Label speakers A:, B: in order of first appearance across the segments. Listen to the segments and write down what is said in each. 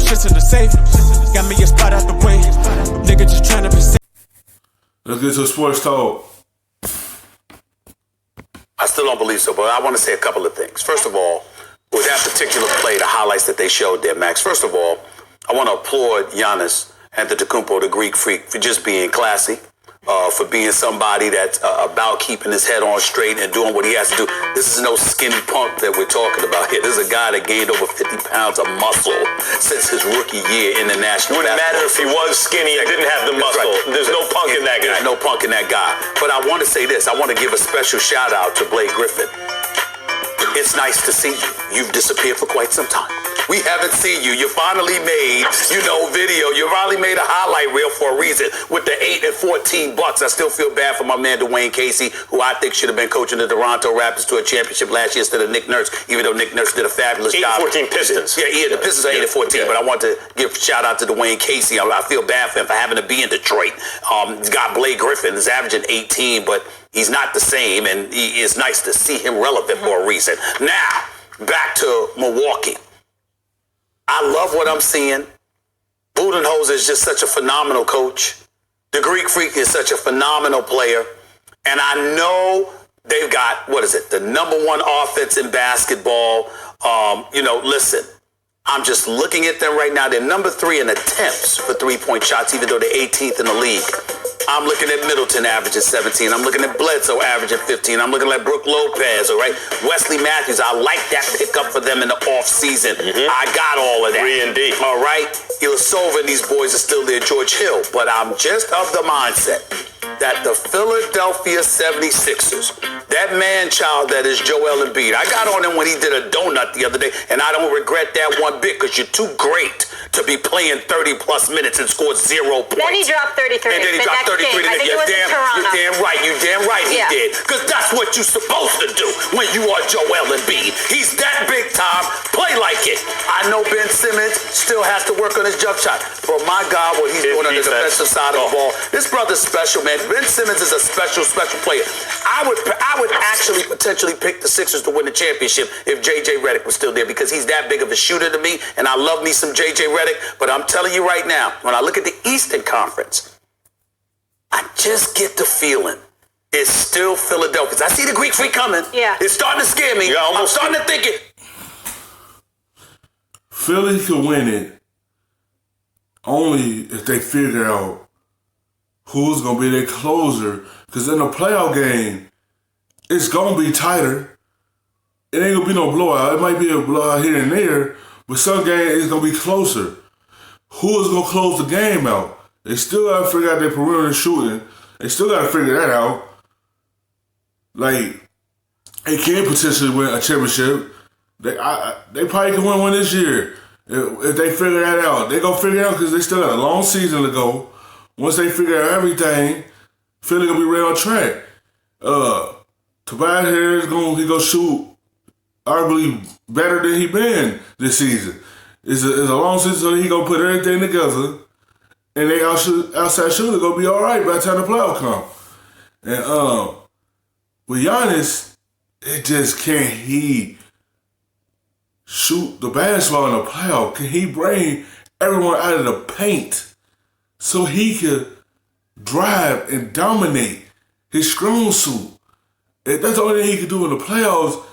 A: shit's in the safe. Got me a spot out the way. Nigga just tryna be safe.
B: Let's get to sports talk.
C: I still don't believe so, but I want to say a couple of things. First of all, with that particular play, the highlights that they showed there, Max, first of all, I want to applaud Giannis Antetokounmpo, the Greek freak, for just being classy, for being somebody that's about keeping his head on straight and doing what he has to do. This is no skinny punk that we're talking about here. This is a guy that gained over 50 pounds of muscle since his rookie year in the national.
D: Wouldn't matter if he was skinny and didn't have the muscle. Right. There's no punk in that guy.
C: No punk in that guy. But I want to say this. I want to give a special shout out to Blake Griffin. It's nice to see you. You've disappeared for quite some time. We haven't seen you. You finally made, video. You finally made a highlight reel for a reason with the 8 and 14 Bucks. I still feel bad for my man Dwayne Casey, who I think should have been coaching the Toronto Raptors to a championship last year instead of Nick Nurse, even though Nick Nurse did a fabulous job.
D: 8 and 14 Pistons.
C: Yeah, the Pistons are 8 and 14, but I want to give a shout out to Dwayne Casey. I feel bad for him for having to be in Detroit. He's got Blake Griffin. He's averaging 18, but he's not the same, and it's nice to see him relevant for a reason. Now, back to Milwaukee. I love what I'm seeing. Budenholzer is just such a phenomenal coach. The Greek Freak is such a phenomenal player. And I know they've got, the number one offense in basketball. Listen, I'm just looking at them right now. They're number 3 in attempts for three-point shots, even though they're 18th in the league. I'm looking at Middleton averaging 17. I'm looking at Bledsoe averaging 15. I'm looking at Brook Lopez, all right? Wesley Matthews, I like that pickup for them in the offseason. I got all of that.
D: 3 and D.
C: All right? Ilyasova and these boys are still there, George Hill. But I'm just of the mindset that the Philadelphia 76ers, that man-child that is Joel Embiid, I got on him when he did a donut the other day, and I don't regret that one bit because you're too great to be playing 30-plus minutes and score 0 points.
E: Then he dropped 33.
C: And then he dropped 33. You're damn right he did. Because that's what you're supposed to do when you are Joel Embiid. He's that big time. Play like it. I know Ben Simmons still has to work on his jump shot. But my God, what he's doing on the defensive side of the ball. This brother's special, man. Ben Simmons is a special player. I would actually potentially pick the Sixers to win the championship if J.J. Redick was still there because he's that big of a shooter to me, and I love me some J.J. Redick. But I'm telling you right now, when I look at the Eastern Conference, I just get the feeling it's still Philadelphia. I see the Greek Freak coming.
E: Yeah.
C: It's starting to scare me. I'm starting to think it.
B: Philly could win it only if they figure out who's going to be their closer. Because in a playoff game, it's going to be tighter. It ain't going to be no blowout. It might be a blowout here and there, but some game it's going to be closer. Who is going to close the game out? They still got to figure out their perimeter shooting. They still got to figure that out. Like, they can potentially win a championship. They probably can win one this year. If they figure that out. They going to figure it out because they still got a long season to go. Once they figure out everything, Philly going to be right on track. Tobias Harris he going to shoot arguably better than he been this season. It's a long season, so he going to put everything together. And they outside shooter gonna be all right by the time the playoff come. And with Giannis, it just can't he shoot the basketball in the playoff? Can he bring everyone out of the paint so he could drive and dominate his strong suit? If that's the only thing he can do in the playoffs,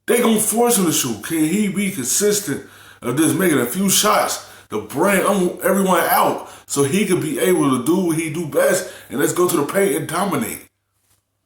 B: they gonna force him to shoot. Can he be consistent of just making a few shots to bring everyone out so he could be able to do what he do best, and let's go to the paint and dominate?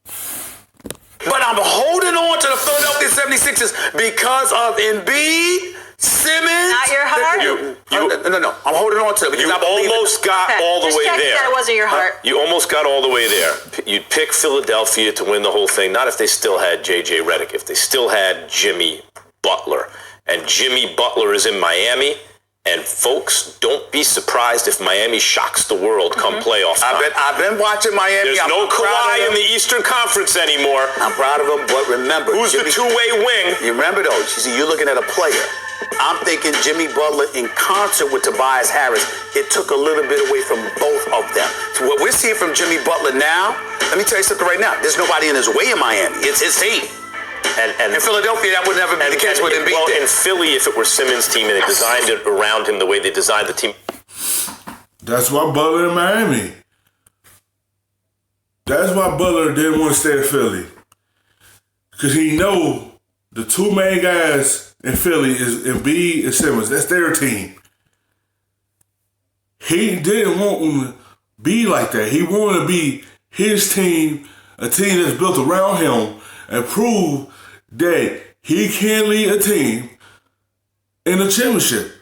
C: But I'm holding on to the Philadelphia 76ers because of Embiid, Simmons.
E: Not your heart?
C: No. I'm holding on to it.
D: You almost got all the way there.
E: That wasn't your heart.
D: You almost got all the way there. You'd pick Philadelphia to win the whole thing, not if they still had J.J. Redick, if they still had Jimmy Butler. And Jimmy Butler is in Miami. And folks, don't be surprised if Miami shocks the world come playoff time.
C: I've been watching Miami.
D: There's no Kawhi in the Eastern Conference anymore.
C: I'm proud of him, but remember,
D: who's the two-way wing?
C: You remember though? You're looking at a player. I'm thinking Jimmy Butler in concert with Tobias Harris. It took a little bit away from both of them. So what we're seeing from Jimmy Butler now, let me tell you something right now. There's nobody in his way in Miami. It's his team. And in Philadelphia, that would never be the case with Embiid.
D: Well, in Philly, if it were Simmons' team and they designed it around him the way they designed the team.
B: That's why Butler in Miami. That's why Butler didn't want to stay in Philly. Because he know the two main guys in Philly is Embiid and Simmons. That's their team. He didn't want them to be like that. He wanted to be his team, a team that's built around him, and prove that he can lead a team in a championship.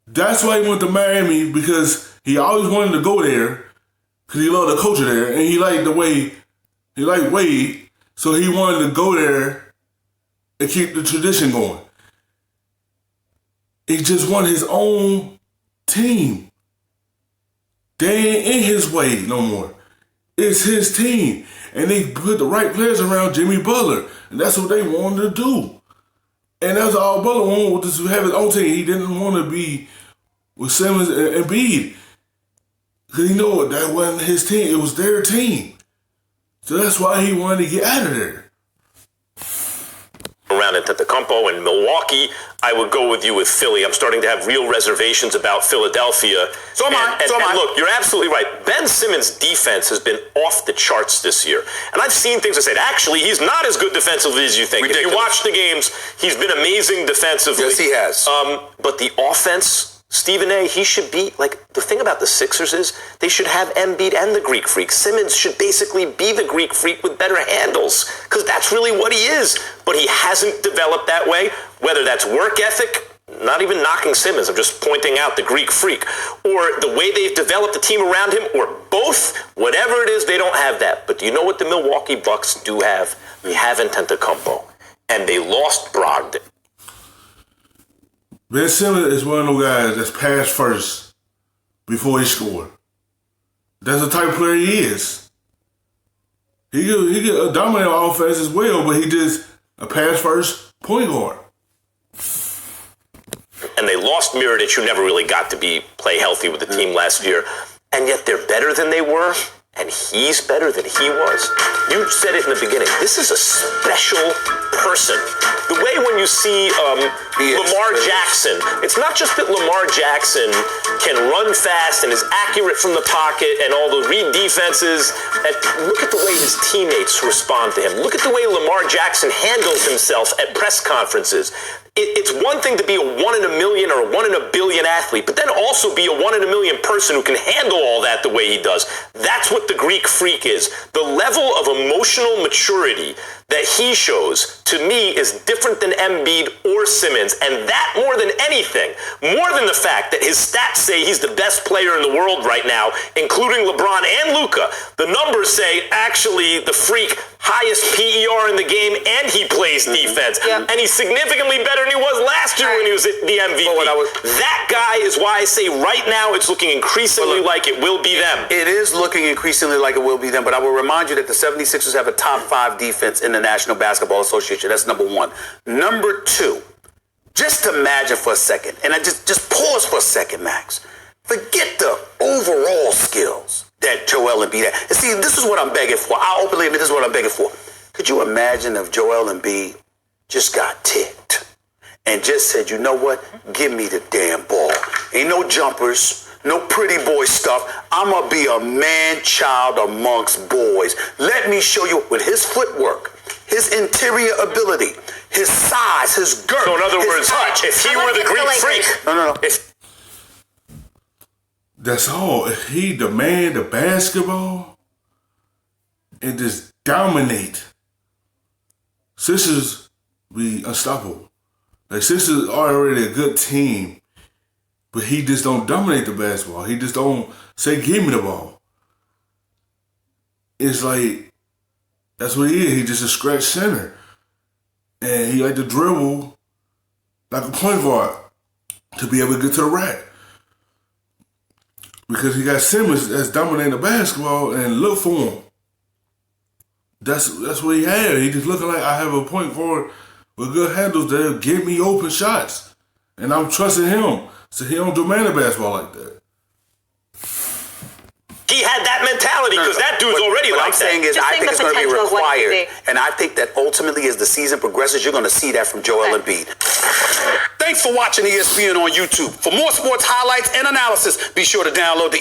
B: That's why he went to Miami, because he always wanted to go there, because he loved the culture there, and he liked the way, he liked Wade, so he wanted to go there and keep the tradition going. He just wanted his own team. They ain't in his way no more. It's his team. And they put the right players around Jimmy Butler. And that's what they wanted to do. And that's all Butler wanted, was to have his own team. He didn't want to be with Simmons and Embiid. Because he knew that wasn't his team. It was their team. So that's why he wanted to get out of there.
D: Around Antetokounmpo and Milwaukee, I would go with you with Philly. I'm starting to have real reservations about Philadelphia.
C: So am I.
D: And look, you're absolutely right. Ben Simmons' defense has been off the charts this year. And I've seen things that said, actually, he's not as good defensively as you think.
C: Ridiculous.
D: If you watch the games, he's been amazing defensively.
C: Yes, he has.
D: But the offense, Stephen A., he should be, like, the thing about the Sixers is they should have Embiid and the Greek Freak. Simmons should basically be the Greek Freak with better handles, because that's really what he is. But he hasn't developed that way, whether that's work ethic, not even knocking Simmons, I'm just pointing out the Greek Freak, or the way they've developed the team around him, or both, whatever it is, they don't have that. But do you know what the Milwaukee Bucks do have? They have Antetokounmpo, and they lost Brogdon.
B: Ben Simmons is one of those guys that's pass first before he scored. That's the type of player he is. He could dominate offense as well, but he just a pass first point guard.
D: And they lost Mirotic, who never really got to play healthy with the team last year. And yet they're better than they were, and he's better than he was. You said it in the beginning. This is a special person. The way when you see Lamar Jackson, it's not just that Lamar Jackson can run fast and is accurate from the pocket and all the read defenses. And look at the way his teammates respond to him. Look at the way Lamar Jackson handles himself at press conferences. It's one thing to be a 1 in a million or a 1 in a billion athlete, but then also be a 1 in a million person who can handle all that the way he does. That's what the Greek Freak is. The level of emotional maturity that he shows, to me, is different than Embiid or Simmons. And that, more than anything, more than the fact that his stats say he's the best player in the world right now, including LeBron and Luka, the numbers say, actually, the Freak, highest PER in the game, and he plays defense.
E: Yep.
D: And he's significantly better than he was last year when he was at the MVP. That guy is why I say right now it's looking increasingly like it will be them.
C: It is looking increasingly like it will be them, but I will remind you that the 76ers have a top 5 defense in the National Basketball Association. That's number 1. Number 2, just imagine for a second, and I just pause for a second, Max. Forget the overall skills that Joel Embiid had. And see, this is what I'm begging for. I openly admit this is what I'm begging for. Could you imagine if Joel Embiid just got ticked and just said, you know what? Give me the damn ball. Ain't no jumpers. No pretty boy stuff. I'm going to be a man-child amongst boys. Let me show you with his footwork, his interior ability, his size, his girth.
D: So in other words,
C: touch.
D: if he were the Greek Freak.
C: No.
B: That's all. If he demand the basketball and just dominate, Sixers be unstoppable. Like, Sixers are already a good team. But he just don't dominate the basketball. He just don't say, give me the ball. It's like, that's what he is. He just a scratch center. And he like to dribble like a point guard to be able to get to the rack. Because he got Simmons that's dominating the basketball and look for him. That's what he had. He just looking like, I have a point guard with good handles that'll give me open shots. And I'm trusting him. So he don't demand the basketball like that.
D: He he had that mentality because that dude's already
C: what
D: like
C: I'm saying is,
E: Just
C: I
E: saying
C: think
E: the
C: it's going to be
E: potential of what it could
C: required,
E: be.
C: and I think that ultimately, as the season progresses, you're going to see that from Joel Embiid. Thanks for watching ESPN on YouTube. For more sports highlights and analysis, be sure to download the